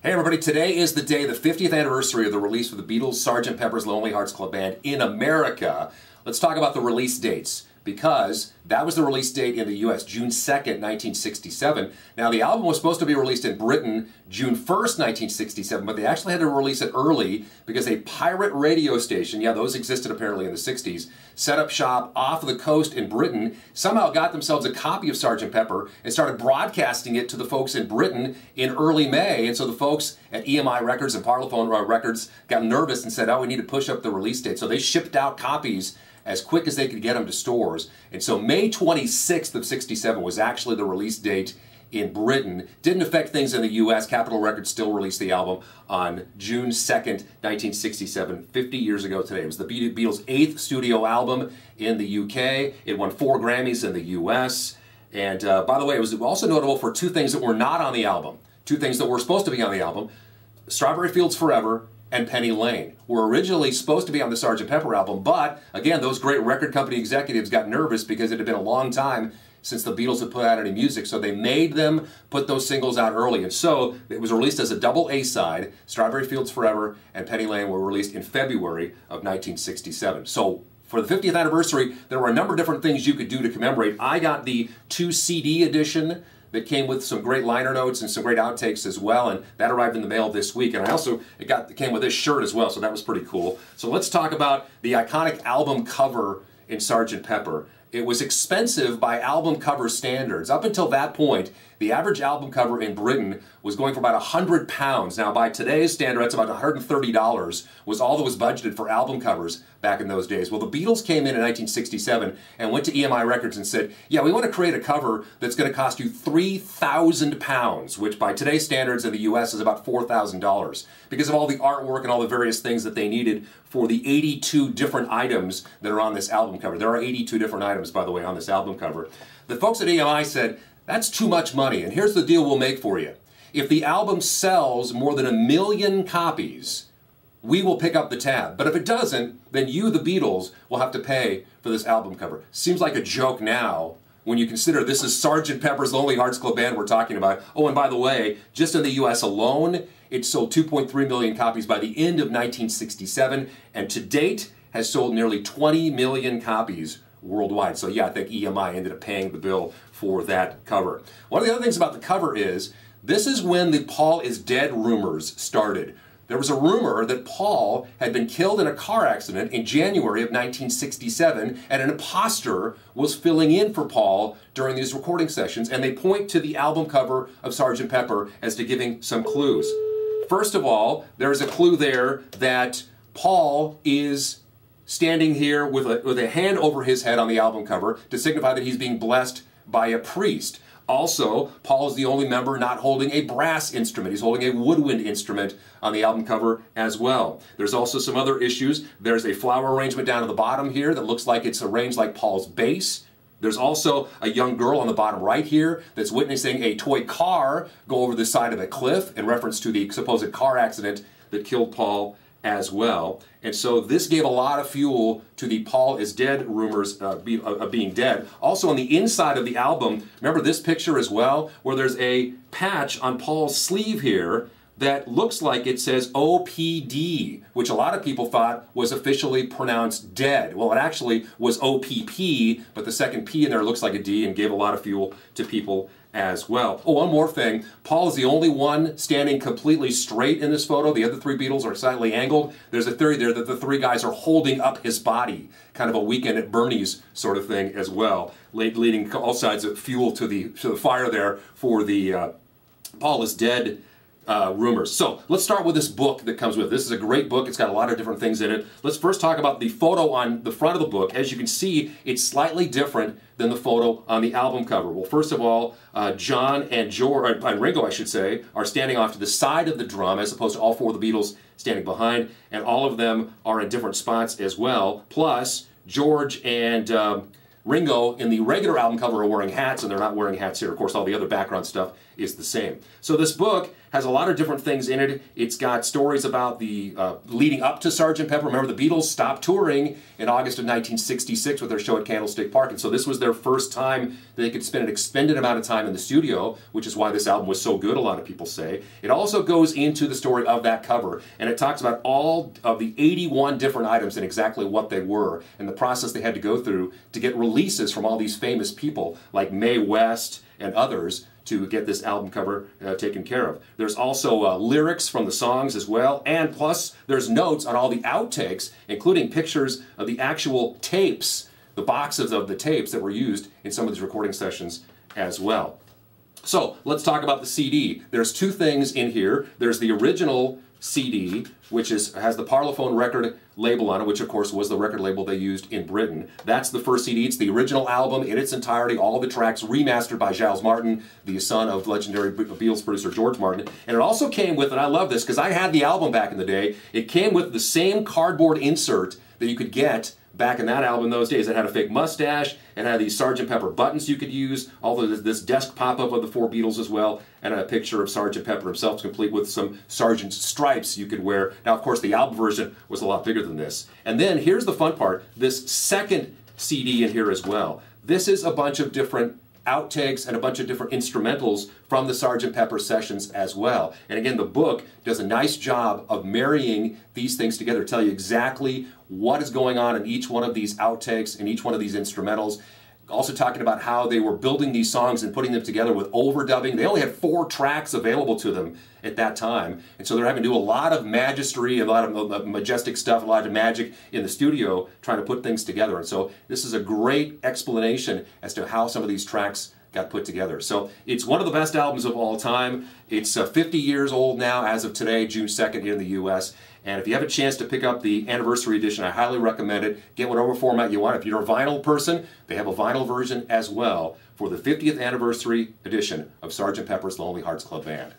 Hey everybody, today is the day, the 50th anniversary of the release of the Beatles Sgt. Pepper's Lonely Hearts Club Band in America. Let's talk about the release dates, because that was the release date in the US, June 2nd, 1967. Now the album was supposed to be released in Britain June 1st, 1967, but they actually had to release it early because a pirate radio station, yeah, those existed apparently in the 60s, set up shop off the coast in Britain, somehow got themselves a copy of Sgt. Pepper and started broadcasting it to the folks in Britain in early May. And so the folks at EMI Records and Parlophone Records got nervous and said, oh, we need to push up the release date. So they shipped out copies as quick as they could get them to stores. And so May 26th of 67 was actually the release date in Britain. Didn't affect things in the US. Capitol Records still released the album on June 2nd, 1967, 50 years ago today. It was the Beatles' 8th studio album in the UK. It won 4 Grammys in the US. And by the way, it was also notable for 2 things that were not on the album. 2 things that were supposed to be on the album: Strawberry Fields Forever and Penny Lane were originally supposed to be on the Sgt. Pepper album, but again, those great record company executives got nervous because it had been a long time since the Beatles had put out any music, so they made them put those singles out early. And so it was released as a double A-side. Strawberry Fields Forever and Penny Lane were released in February of 1967. So for the 50th anniversary, there were a number of different things you could do to commemorate. I got the 2 CD edition that came with some great liner notes and some great outtakes as well, and that arrived in the mail this week. And I also, it came with this shirt as well, so that was pretty cool. So let's talk about the iconic album cover in Sgt. Pepper. It was expensive by album cover standards. Up until that point, the average album cover in Britain was going for about £100. Now, by today's standard, that's about $130 was all that was budgeted for album covers back in those days. Well, the Beatles came in 1967 and went to EMI Records and said, yeah, we want to create a cover that's going to cost you £3,000, which by today's standards in the US is about $4,000, because of all the artwork and all the various things that they needed for the 82 different items that are on this album cover. There are 82 different items, by the way, on this album cover. The folks at EMI said, that's too much money, and here's the deal we'll make for you. If the album sells more than 1 million copies, we will pick up the tab. But if it doesn't, then you, the Beatles, will have to pay for this album cover. Seems like a joke now when you consider this is Sgt. Pepper's Lonely Hearts Club Band we're talking about. Oh, and by the way, just in the US alone, it sold 2.3 million copies by the end of 1967, and to date has sold nearly 20 million copies worldwide. So yeah, I think EMI ended up paying the bill for that cover. One of the other things about the cover is, this is when the Paul is dead rumors started. There was a rumor that Paul had been killed in a car accident in January of 1967, and an imposter was filling in for Paul during these recording sessions, and they point to the album cover of Sgt. Pepper as to giving some clues. First of all, there's a clue there that Paul is standing here with a hand over his head on the album cover to signify that he's being blessed by a priest. Also, Paul is the only member not holding a brass instrument. He's holding a woodwind instrument on the album cover as well. There's also some other issues. There's a flower arrangement down at the bottom here that looks like it's arranged like Paul's bass. There's also a young girl on the bottom right here that's witnessing a toy car go over the side of a cliff in reference to the supposed car accident that killed Paul as well. And so this gave a lot of fuel to the Paul is dead rumors of being dead. Also on the inside of the album, remember this picture as well, where there's a patch on Paul's sleeve here that looks like it says OPD, which a lot of people thought was officially pronounced dead. Well, it actually was OPP, but the second P in there looks like a D and gave a lot of fuel to people as well. Oh, one more thing. Paul is the only one standing completely straight in this photo. The other 3 Beatles are slightly angled. There's a theory there that the 3 guys are holding up his body, kind of a Weekend at Bernie's sort of thing as well, leading all sides of fuel to the fire there for the Paul is dead rumors. So let's start with this book that comes with it. This is a great book. It's got a lot of different things in it. Let's first talk about the photo on the front of the book. As you can see, it's slightly different than the photo on the album cover. Well, first of all, John and George, and Ringo, I should say, are standing off to the side of the drum as opposed to all 4 of the Beatles standing behind, and all of them are in different spots as well. Plus, George and Ringo in the regular album cover are wearing hats, and they're not wearing hats here. Of course, all the other background stuff is the same. So this book has a lot of different things in it. It's got stories about the leading up to Sgt. Pepper. Remember, the Beatles stopped touring in August of 1966 with their show at Candlestick Park, and so this was their first time they could spend an extended amount of time in the studio, which is why this album was so good, a lot of people say. It also goes into the story of that cover, and it talks about all of the 81 different items and exactly what they were, and the process they had to go through to get releases from all these famous people like Mae West and others to get this album cover taken care of. There's also lyrics from the songs as well, and plus there's notes on all the outtakes, including pictures of the actual tapes, the boxes of the tapes that were used in some of these recording sessions as well. So let's talk about the CD. There's two things in here. There's the original CD, which has the Parlophone record label on it, which of course was the record label they used in Britain. That's the first CD. It's the original album in its entirety, all the tracks remastered by Giles Martin, the son of legendary Beatles producer George Martin. And it also came with, and I love this because I had the album back in the day, it came with the same cardboard insert that you could get back in that album in those days. It had a fake mustache, it had these Sgt. Pepper buttons you could use, although this desk pop-up of the four Beatles as well, and a picture of Sgt. Pepper himself, complete with some sergeant's stripes you could wear. Now, of course, the album version was a lot bigger than this. And then, here's the fun part, this second CD in here as well. This is a bunch of different outtakes and a bunch of different instrumentals from the Sgt. Pepper sessions as well. And again, the book does a nice job of marrying these things together, tell you exactly what is going on in each one of these outtakes and each one of these instrumentals. Also talking about how they were building these songs and putting them together with overdubbing. They only had 4 tracks available to them at that time, and so they're having to do a lot of magistry, a lot of majestic stuff, a lot of magic in the studio trying to put things together. And so this is a great explanation as to how some of these tracks got put together. So it's one of the best albums of all time. It's 50 years old now as of today, June 2nd here in the US. And if you have a chance to pick up the anniversary edition, I highly recommend it. Get whatever format you want. If you're a vinyl person, they have a vinyl version as well for the 50th anniversary edition of Sgt. Pepper's Lonely Hearts Club Band.